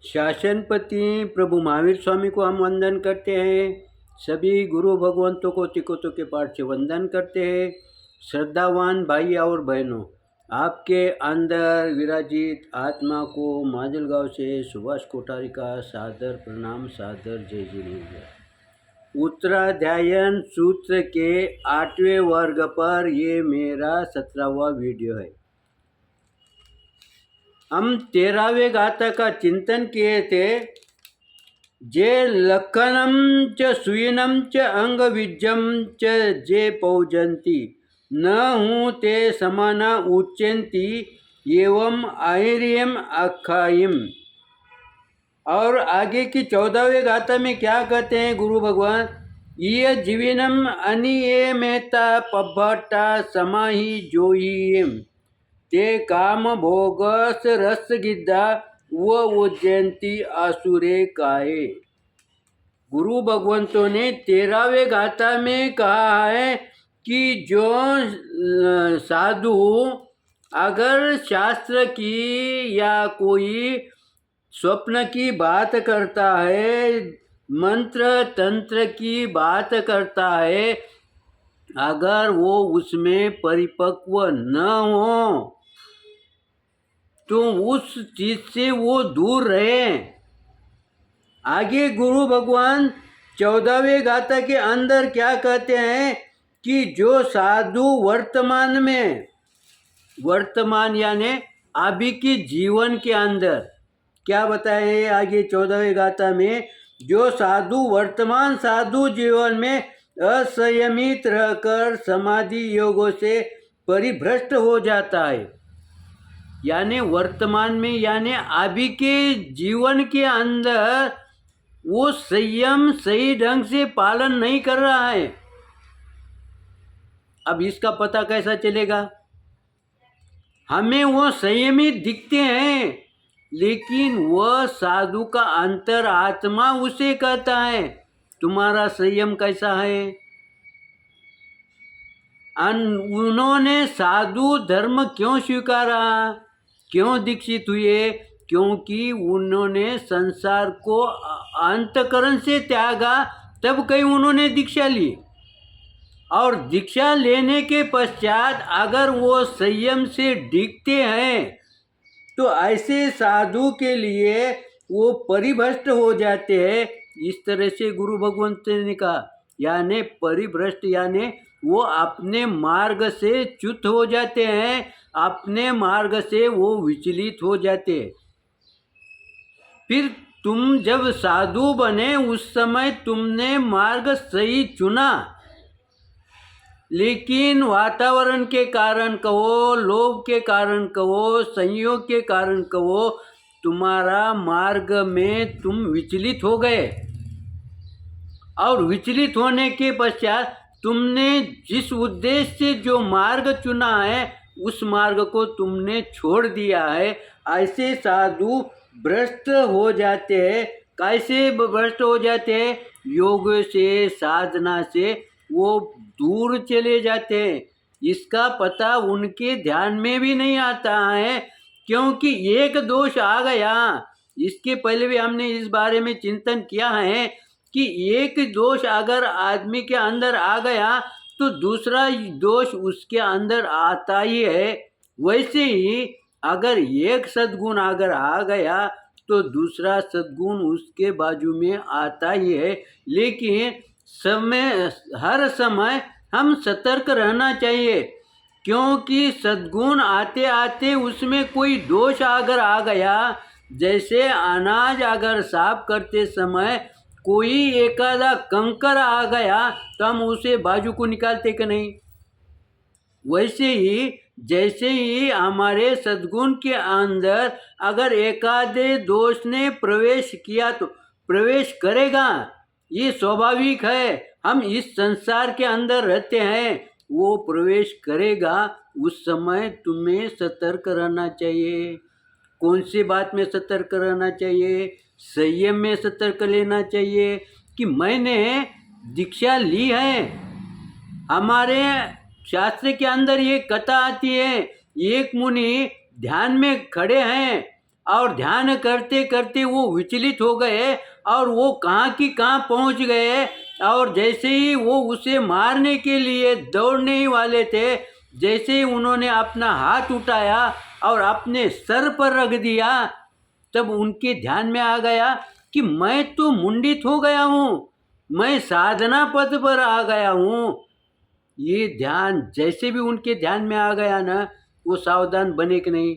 शासनपति प्रभु महावीर स्वामी को हम वंदन करते हैं। सभी गुरु भगवंतों को तिकोतों के पाठ से वंदन करते हैं। श्रद्धावान भाई और बहनों, आपके अंदर विराजित आत्मा को माजलगांव से सुभाष कोठारी का सादर प्रणाम, सादर जय जिनेन्द्र। उत्तराध्यायन सूत्र के 8वें वर्ग पर ये मेरा 17वां वीडियो है। हम 13वें गाथा का चिंतन किए थे। जे लखनम च सुयनम च अंग विजम च जे पौजंती न हूँ ते समाना उच्चंती एवं आहिर्यम अखाइम। और आगे की 14वें गाथा में क्या कहते हैं गुरु भगवान? ये जीविनम अनिये मेहता पभट्टा समाही जोईम ते काम भोगस रस गिद्धा वो उज्जयंती आसुरे काए। गुरु भगवंतों ने 13वें गाथा में कहा है कि जो साधु अगर शास्त्र की या कोई स्वप्न की बात करता है, मंत्र तंत्र की बात करता है, अगर वो उसमें परिपक्व न हो तो उस चीज से वो दूर रहे। आगे गुरु भगवान 14वें गाथा के अंदर क्या कहते हैं कि जो साधु वर्तमान में, वर्तमान यानी अभी के जीवन के अंदर क्या बताए आगे 14वें गाथा में, जो साधु वर्तमान साधु जीवन में असंयमित रहकर समाधि योगों से परिभ्रष्ट हो जाता है, यानी वर्तमान में यानी अभी के जीवन के अंदर वो संयम सही ढंग से पालन नहीं कर रहा है। अब इसका पता कैसा चलेगा? हमें वो संयमित दिखते हैं, लेकिन वह साधु का अंतर आत्मा उसे कहता है तुम्हारा संयम कैसा है। उन्होंने साधु धर्म क्यों स्वीकारा, क्यों दीक्षित हुए? क्योंकि उन्होंने संसार को अंतकरण से त्यागा, तब कहीं उन्होंने दीक्षा ली। और दीक्षा लेने के पश्चात अगर वो संयम से दिखते हैं तो ऐसे साधु के लिए वो परिभ्रष्ट हो जाते हैं। इस तरह से गुरु भगवंत ने कहा, यानी परिभ्रष्ट यानी वो अपने मार्ग से च्युत हो जाते हैं, अपने मार्ग से वो विचलित हो जाते हैं। फिर तुम जब साधु बने उस समय तुमने मार्ग सही चुना, लेकिन वातावरण के कारण कहो, लोभ के कारण कहो, संयोग के कारण कहो, तुम्हारा मार्ग में तुम विचलित हो गए। और विचलित होने के पश्चात तुमने जिस उद्देश्य से जो मार्ग चुना है उस मार्ग को तुमने छोड़ दिया है। ऐसे साधु भ्रष्ट हो जाते हैं। कैसे भ्रष्ट हो जाते हैं? योग से, साधना से वो दूर चले जाते हैं। इसका पता उनके ध्यान में भी नहीं आता है, क्योंकि एक दोष आ गया। इसके पहले भी हमने इस बारे में चिंतन किया है कि एक दोष अगर आदमी के अंदर आ गया तो दूसरा दोष उसके अंदर आता ही है। वैसे ही अगर एक सद्गुण अगर आ गया तो दूसरा सद्गुण उसके बाजू में आता ही है। लेकिन हर समय हम सतर्क रहना चाहिए, क्योंकि सद्गुण आते आते उसमें कोई दोष अगर आ गया, जैसे अनाज अगर साफ करते समय कोई एकादा कंकर आ गया तो हम उसे बाजू को निकालते कि नहीं? वैसे ही जैसे ही हमारे सद्गुण के अंदर अगर एकादे दोष ने प्रवेश किया तो प्रवेश करेगा, ये स्वाभाविक है। हम इस संसार के अंदर रहते हैं, वो प्रवेश करेगा। उस समय तुम्हें सतर्क रहना चाहिए। कौन सी बात में सतर्क रहना चाहिए? संयम में सतर्क लेना चाहिए कि मैंने दीक्षा ली है। हमारे शास्त्र के अंदर ये कथा आती है, एक मुनि ध्यान में खड़े हैं और ध्यान करते करते वो विचलित हो गए और वो कहाँ की कहाँ पहुँच गए। और जैसे ही वो उसे मारने के लिए दौड़ने ही वाले थे, जैसे ही उन्होंने अपना हाथ उठाया और अपने सर पर रख दिया, तब उनके ध्यान में आ गया कि मैं तो मुंडित हो गया हूँ, मैं साधना पद पर आ गया हूँ। ये ध्यान जैसे भी उनके ध्यान में आ गया ना, वो सावधान बने कि नहीं,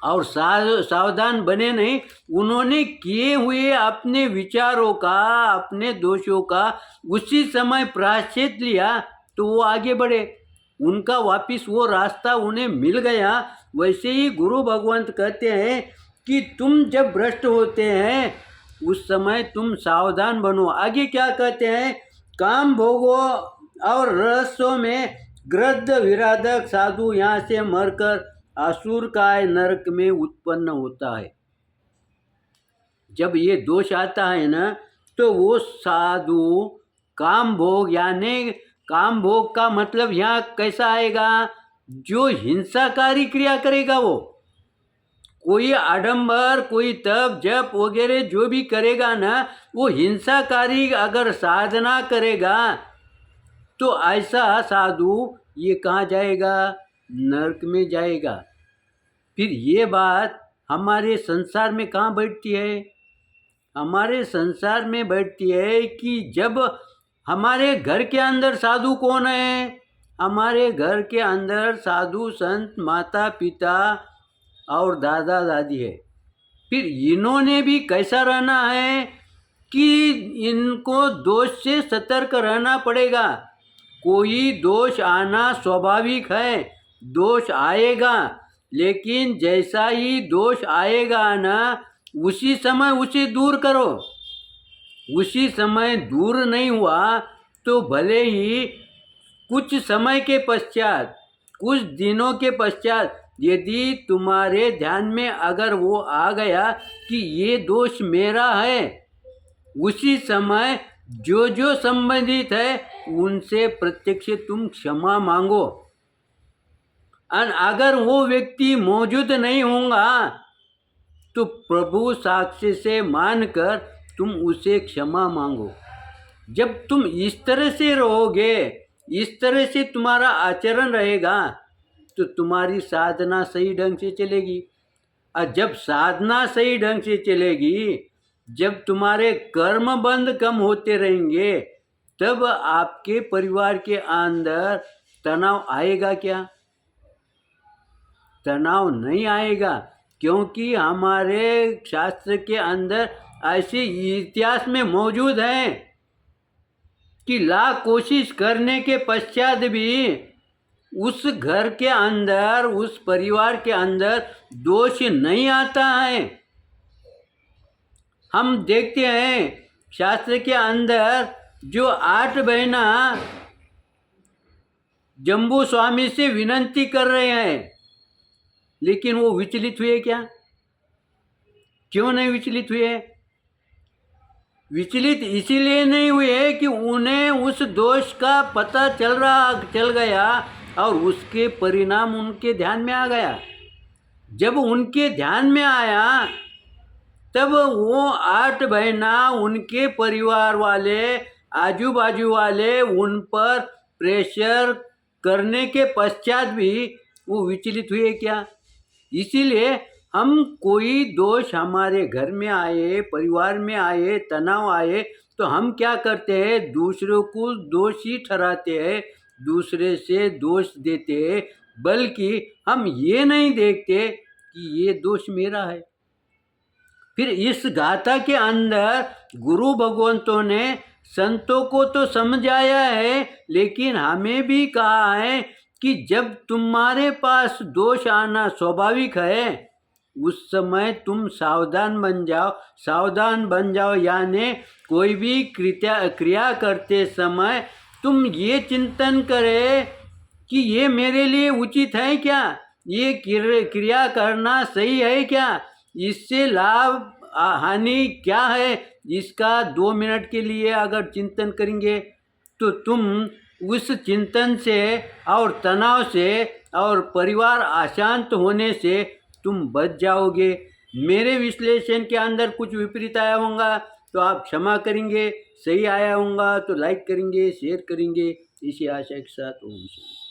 और सावधान बने नहीं, उन्होंने किए हुए अपने विचारों का, अपने दोषों का उसी समय प्रायश्चित लिया, तो वो आगे बढ़े, उनका वापिस वो रास्ता उन्हें मिल गया। वैसे ही गुरु भगवंत कहते हैं कि तुम जब भ्रष्ट होते हैं उस समय तुम सावधान बनो। आगे क्या कहते हैं, काम भोगों और रसों में ग्रद्ध विराधक साधु यहाँ से मरकर असुर काय नरक में उत्पन्न होता है। जब ये दोष आता है ना, तो वो साधु काम भोग, यानी काम भोग का मतलब यहाँ कैसा आएगा, जो हिंसाकारी क्रिया करेगा, वो कोई आडंबर, कोई तप जप वगैरह जो भी करेगा ना, वो हिंसाकारी अगर साधना करेगा तो ऐसा साधु ये कहाँ जाएगा, नरक में जाएगा। फिर ये बात हमारे संसार में कहाँ बैठती है, हमारे संसार में बैठती है कि जब हमारे घर के अंदर साधु कौन है, हमारे घर के अंदर साधु संत माता पिता और दादा दादी है। फिर इन्होंने भी कैसा रहना है कि इनको दोष से सतर्क रहना पड़ेगा। कोई दोष आना स्वाभाविक है, दोष आएगा, लेकिन जैसा ही दोष आएगा ना, उसी समय उसे दूर करो। उसी समय दूर नहीं हुआ तो भले ही कुछ समय के पश्चात, कुछ दिनों के पश्चात यदि तुम्हारे ध्यान में अगर वो आ गया कि ये दोष मेरा है, उसी समय जो जो संबंधित है उनसे प्रत्यक्ष तुम क्षमा मांगो। और अगर वो व्यक्ति मौजूद नहीं होगा तो प्रभु साक्षी से मानकर तुम उसे क्षमा मांगो। जब तुम इस तरह से रहोगे, इस तरह से तुम्हारा आचरण रहेगा, तो तुम्हारी साधना सही ढंग से चलेगी। और जब साधना सही ढंग से चलेगी, जब तुम्हारे कर्म बंद कम होते रहेंगे, तब आपके परिवार के अंदर तनाव आएगा क्या? तनाव नहीं आएगा, क्योंकि हमारे शास्त्र के अंदर ऐसे इतिहास में मौजूद है कि लाख कोशिश करने के पश्चात भी उस घर के अंदर, उस परिवार के अंदर दोष नहीं आता है। हम देखते हैं शास्त्र के अंदर जो 8 बहना जम्बू स्वामी से विनंती कर रहे हैं, लेकिन वो विचलित हुए क्या? क्यों नहीं विचलित हुए? विचलित इसीलिए नहीं हुए कि उन्हें उस दोष का पता चल गया और उसके परिणाम उनके ध्यान में आ गया। जब उनके ध्यान में आया, तब वो 8 बहना, उनके परिवार वाले, आजू बाजू वाले उन पर प्रेशर करने के पश्चात भी वो विचलित हुए क्या? इसीलिए हम कोई दोष हमारे घर में आए, परिवार में आए, तनाव आए, तो हम क्या करते हैं, दूसरों को दोषी ठहराते हैं, दूसरे से दोष देते हैं, बल्कि हम ये नहीं देखते कि ये दोष मेरा है। फिर इस गाथा के अंदर गुरु भगवंतों ने संतों को तो समझाया है, लेकिन हमें भी कहा है कि जब तुम्हारे पास दोष आना स्वाभाविक है, उस समय तुम सावधान बन जाओ। सावधान बन जाओ यानी कोई भी क्रिया करते समय तुम ये चिंतन करे कि ये मेरे लिए उचित है क्या, ये क्रिया करना सही है क्या, इससे लाभ हानि क्या है। इसका 2 मिनट के लिए अगर चिंतन करेंगे तो तुम उस चिंतन से और तनाव से और परिवार अशांत होने से तुम बच जाओगे। मेरे विश्लेषण के अंदर कुछ विपरीत आया होगा तो आप क्षमा करेंगे, सही आया होगा तो लाइक करेंगे, शेयर करेंगे। इसी आशा के साथ ओम शांति।